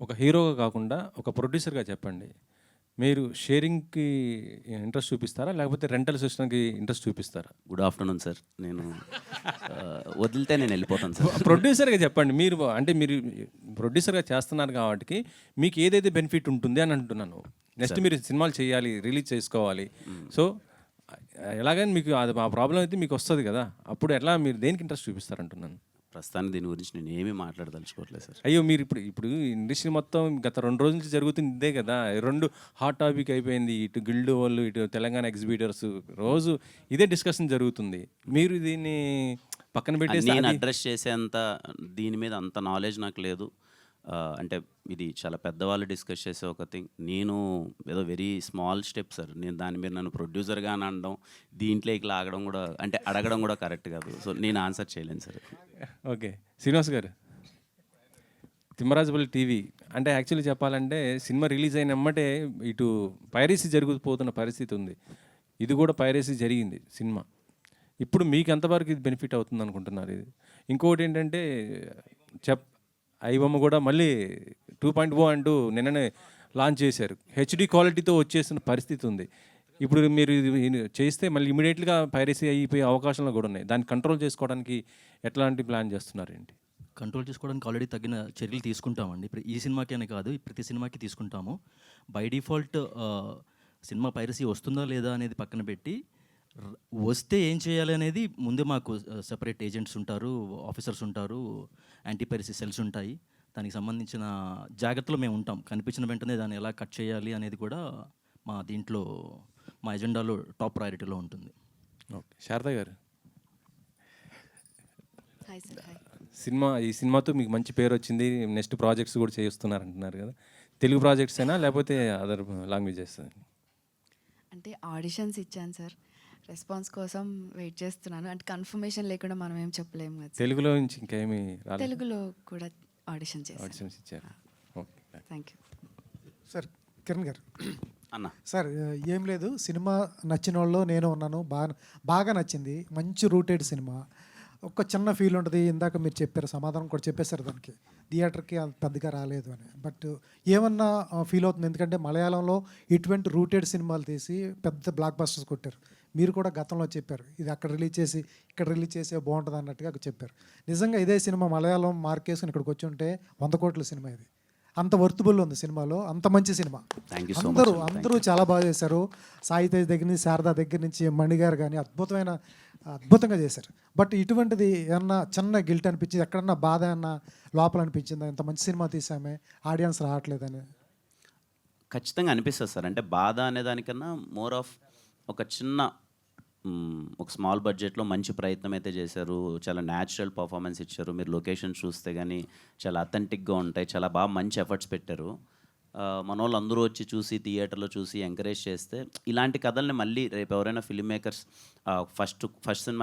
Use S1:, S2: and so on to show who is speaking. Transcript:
S1: ఒక హీరోగా కాకుండా ఒక ప్రొడ్యూసర్గా చెప్పండి. మీరు షేరింగ్‌కి ఇంట్రెస్ట్ చూపిస్తారా? లేకపోతే రెంటల్ సిస్టమ్‌కి ఇంట్రెస్ట్ చూపిస్తారా?
S2: Good afternoon sir. నేను వదిలితే నేను వెళ్ళిపోతాను సార్.
S1: ప్రొడ్యూసర్‌గా చెప్పండి. మీరు ప్రొడ్యూసర్‌గా చేస్తున్నారు కాబట్టి మీకు ఏదైతే బెనిఫిట్ ఉంటుంది అని అంటున్నాను. నెక్స్ట్ మీరు సినిమాలు చేయాలి, రిలీజ్ చేసుకోవాలి. సో, ఎలాగైనా మీకు అది ఆ ప్రాబ్లమ్ అయితే మీకు వస్తది కదా! అప్పుడు ఎట్లా మీరు దేనికి ఇంట్రెస్ట్ చూపిస్తారంటున్నాను.
S2: ప్రస్తుతానికి దీని గురించి నేను ఏమీ మాట్లాడదలుచుకోవట్లేదు సార్.
S1: అయ్యో! మీరు ఇప్పుడు ఇండస్ట్రీ మొత్తం గత 2 రోజుల నుంచి జరుగుతుంది ఇదే కదా! 2 హాట్ టాపిక్ అయిపోయింది. ఇటు గిల్డ్ వాళ్ళు, ఇటు తెలంగాణ ఎగ్జిబిటర్స్ రోజు ఇదే డిస్కషన్ జరుగుతుంది. మీరు దీన్ని పక్కన పెట్టేసి
S2: నేను
S1: అది
S2: అడ్రెస్ చేసేంత దీని మీద అంత నాలెడ్జ్ నాకు లేదు. అంటే ఇది చాలా పెద్దవాళ్ళు డిస్కస్ చేసే ఒక థింగ్. నేను ఏదో వెరీ స్మాల్ స్టెప్ సార్. నేను దాని మీద నన్ను ప్రొడ్యూసర్‌గా అని అనడం, దీంట్లోకి లాగడం కూడా అంటే అడగడం కూడా కరెక్ట్ కాదు. సో, నేను ఆన్సర్ చేయలేను సార్.
S1: ఓకే. శ్రీనివాస్ గారు. తిమ్మరాజుపల్లి టీవీ అంటే యాక్చువల్లీ చెప్పాలంటే సినిమా రిలీజ్ అయిన ఎమ్మటే ఇటు పైరసీ జరిగిపోతున్న పరిస్థితి ఉంది. ఇది కూడా పైరసీ జరిగింది సినిమా. ఇప్పుడు మీకు ఎంతవరకు ఇది బెనిఫిట్ అవుతుంది అనుకుంటున్నారు ఇది? ఇంకొకటి ఏంటంటే ఐబొమ్మ కూడా మళ్ళీ 2.0 అంటూ నిన్ననే లాంచ్ చేశారు. హెచ్‌డి క్వాలిటీతో వచ్చేసిన పరిస్థితి ఉంది. ఇప్పుడు మీరు ఇది చేస్తే మళ్ళీ ఇమ్మీడియట్‌గా పైరసీ అయిపోయే అవకాశాలు కూడా ఉన్నాయి. దాన్ని కంట్రోల్ చేసుకోవడానికి ఎట్లాంటి ప్లాన్ చేస్తున్నారేంటి?
S3: కంట్రోల్ చేసుకోవడానికి ఆల్రెడీ తగిన చర్యలు తీసుకుంటామండి. ఇప్పుడు ఈ సినిమాకి అని కాదు, ప్రతి సినిమాకి తీసుకుంటాము. బై డిఫాల్ట్ సినిమా పైరసీ వస్తుందా లేదా అనేది పక్కన పెట్టి, ర్ వస్తే ఏం చేయాలి అనేది ముందే మాకు సెపరేట్ ఏజెంట్స్ ఉంటారు, ఆఫీసర్స్ ఉంటారు, యాంటీ పైరసీ సెల్స్ ఉంటాయి. దానికి సంబంధించిన జాగ్రత్తలు మేము ఉంటాం. కనిపించిన వెంటనే దాన్ని ఎలా కట్ చేయాలి అనేది కూడా మా దీంట్లో మా ఎజెండాలో టాప్ ప్రయారిటీలో ఉంటుంది.
S1: ఓకే. శారద గారు.
S4: Hi sir. హాయ్.
S1: ఈ సినిమాతో మీకు మంచి పేరు వచ్చింది. నెక్స్ట్ ప్రాజెక్ట్స్ కూడా చేస్తున్నారు అంటున్నారు కదా! తెలుగు ప్రాజెక్ట్స్ అయినా లేకపోతే అదర్ లాంగ్వేజెస్?
S4: అంటే ఆడిషన్స్ ఇచ్చాను సార్. రెస్పాన్స్ కోసం వెయిట్ చేస్తున్నాను. అంటే కన్ఫర్మేషన్ లేకుండా మనం ఏం చెప్పలేము కదా సార్.
S1: తెలుగులో నుంచి ఇంకేమీ రాలేదు?
S4: తెలుగులో కూడా ఆడిషన్ చేశాను.
S1: ఆడిషన్స్ ఇచ్చారు. Okay.
S4: Thank you.
S5: Sir Kiran గారు.
S2: అన్న
S5: సార్ ఏం లేదు, సినిమా నచ్చిన వాళ్ళు నేను ఉన్నాను. బాగా నచ్చింది. మంచి రూటెడ్ సినిమా. ఒక చిన్న ఫీల్ ఉంటుంది. ఇందాక మీరు చెప్పారు, సమాధానం కూడా చెప్పేశారు దానికి. థియేటర్కి అంత పెద్దగా రాలేదు అని. బట్ ఏమన్నా ఫీల్ అవుతుంది, ఎందుకంటే మలయాళంలో ఇటువంటి రూటెడ్ సినిమాలు తీసి పెద్ద బ్లాక్ బస్టర్స్ కొట్టారు. మీరు కూడా గతంలో చెప్పారు, ఇది అక్కడ రిలీజ్ చేసి ఇక్కడ రిలీజ్ చేసే బాగుంటుంది అన్నట్టుగా చెప్పారు. నిజంగా ఇదే సినిమా మలయాళం మార్కేసుకుని ఇక్కడికి వచ్చి ఉంటే 100 కోట్ల సినిమా ఇది. అంత వర్తుబుల్ ఉంది సినిమాలో, అంత మంచి cinema.
S2: Thank you so much.
S5: అందరూ చాలా బాగా చేశారు. సాయి తేజ్ దగ్గర నుంచి, శారదా దగ్గర నుంచి, మణి గారు కానీ అద్భుతంగా చేశారు. బట్ ఇటువంటిది ఏమన్నా చిన్న గిల్ట్ అనిపించింది, ఎక్కడన్నా బాధ అన్న లోపల అనిపించిందా? ఇంత మంచి సినిమా తీసామే, ఆడియన్స్ రావట్లేదని?
S2: ఖచ్చితంగా అనిపిస్తుంది సార్. అంటే బాధ అనే దానికన్నా మోర్ ఆఫ్ ఒక చిన్న ఒక స్మాల్ బడ్జెట్లో మంచి ప్రయత్నం అయితే చేశారు. చాలా న్యాచురల్ పర్ఫార్మెన్స్ ఇచ్చారు. మీరు లొకేషన్ చూస్తే కానీ చాలా అథెంటిక్గా ఉంటాయి. చాలా బాగా మంచి ఎఫర్ట్స్ పెట్టారు. మన వాళ్ళు అందరూ వచ్చి చూసి థియేటర్లో చూసి ఎంకరేజ్ చేస్తే ఇలాంటి కథల్ని మళ్ళీ రేపు ఎవరైనా ఫిల్మ్ మేకర్స్ ఫస్ట్ సినిమా